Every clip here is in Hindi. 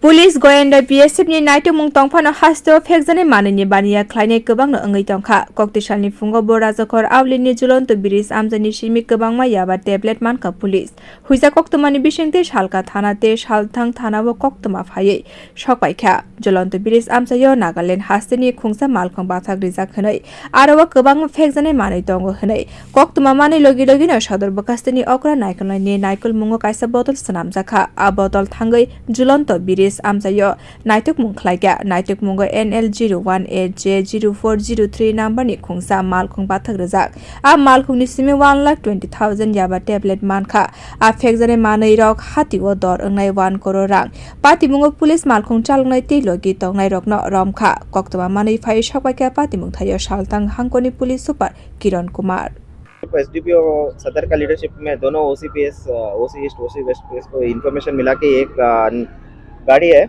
पुलिस गोयेन्दा BSF नि नाइटो मुं तंफानो हास्ते फेकजानाय मानैनि बानिया ख्लायनाय गोबांनो ओङै दंखा कक्तिशालनि फुङाव बराजखर आवलिनि जुलन्त ब्रिज आमजानि सिमि गोबांमा याबा टेब्लेट मानखा पुलिस हुइजा कक्तमानि बिसिंते सालका थानाते सालथां थानाबो कक्तमा फायै सकबायखा जुलन्त ब्रिज आमजायो नागालेण्ड हास्तेनि खुंसा मालखं बाथाक रिजाक होनै आरो गोबां फेकजानाय मानै दङ होनै कक्तमा मानै लगी लगिनो सदर बकास्तेनि अक्रा नायकलनि नायकल मुङो कायसा बदल सनामजाखा आ बदल थांगै जुलन्त ब्रिज आमजायो नाइटक मुंख्लायगा नाइटक मुंगो NL01AJ0403 नम्बरनि खुंसा मालखं बाथक रिजाक आ मालखंनि सिमे 1,20,000 याबा टेब्लेट मानखा आ फेकजानाय मानै रक हातिओ दर ओंनाय 1 करोड़ रां पाति मुंगो पुलिस मालखं चालंनाय ति लगी तंनाय रकनो रमखा कक्तमा मानै फाय सकबायका पाति मुंथायो सालतां हांकोनि police super Kiran Kumar SDPO सदर का लीडरशिप में दोनों ओसीपीएस ओसी ईस्ट ओसी वेस्ट पीएस को इन्फॉर्मेशन मिला कि एक गाड़ी है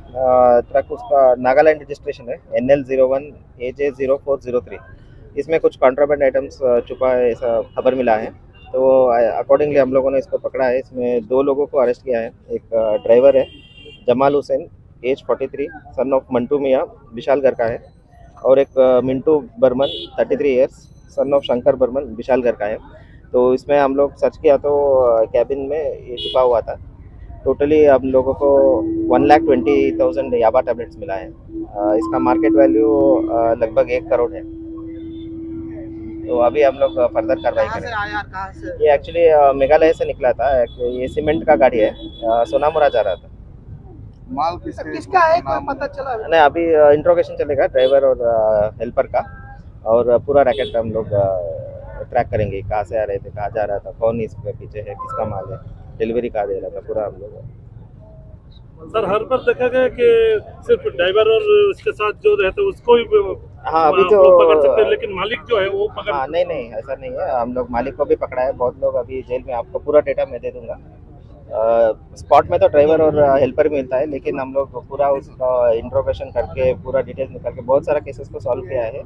ट्रक उसका नागालैंड रजिस्ट्रेशन है NL01AJ0403 इसमें कुछ कॉन्ट्राबैंड आइटम्स छुपा है ऐसा खबर मिला है तो अकॉर्डिंगली हम लोगों ने इसको पकड़ा है। इसमें 2 लोगों को अरेस्ट किया है। एक ड्राइवर है Jamal Hussain age 43 son of Mantu Mian Bishalgarh का है और एक Mintu Barman 33 years son of Shankar Barman Bishalgarh का है। तो इसमें हम लोग सर्च किया तो कैबिन में ये छुपा हुआ था। टोटली हम लोगों को 1,20,000 याबा टैबलेट्स मिला है। इसका मार्केट वैल्यू लगभग 1 करोड़ है। तो अभी हम लोग फर्दर कार्रवाई करेंगे। ये एक्चुअली मेघालय से निकला था। ये सीमेंट का गाड़ी है, सोनामुरा जा रहा था। माल किसका है कोई पता चला? नहीं, अभी इंट्रोगेशन चलेगा ड्राइवर और हेल्पर का और पूरा रैकेट हम लोग ट्रैक करेंगे। कहाँ से आ रहे थे, कहाँ जा रहा था, कौन इसके पीछे है, किसका माल है, डिलीवरी कहाँ दे रहा था, पूरा हम लोग। सर हर बार देखा गया कि सिर्फ ड्राइवर और उसके साथ जो रहते उसको ही हाँ अभी तो पकड़ सकते हैं, लेकिन मालिक जो है वो पकड़ नहीं ऐसा नहीं है। हम लोग मालिक को भी पकड़ा है। बहुत लोग अभी जेल में, आपको पूरा डेटा मैं दे दूंगा। स्पॉट में तो ड्राइवर और हेल्पर मिलता है, लेकिन हम लोग पूरा उसका इंट्रोगेशन करके पूरा डिटेल्स निकाल के बहुत सारा केसेस को सॉल्व किया है।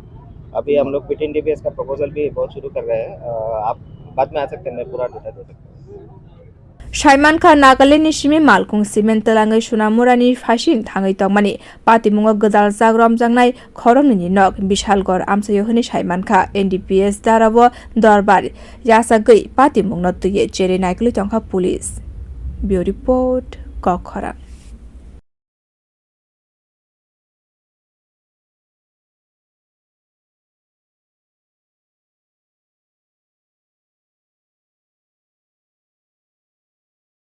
अभी हम लोग पिटिन डीबीएस का प्रपोजल भी बहुत शुरू कर रहे हैं। आप बाद में आ सकते हैं, मैं पूरा डेटा दे सकता हूँ। साइमानखा नागालेण्डनि सिमे मालखं सिमेन्ट तलाङै सुनामुरानि फासिं थाङै तंमानि पातिमुङाव गोजाल जाग्रम जांनाय खरंनि नक विशालगढ़ आमसायो होनि साइमानखा NDPS दारावो दरबार यासागै पातिमुंनो तुये चेरे नायकलि तंखा पुलिस ब्यूरो रिपोर्ट कखरा।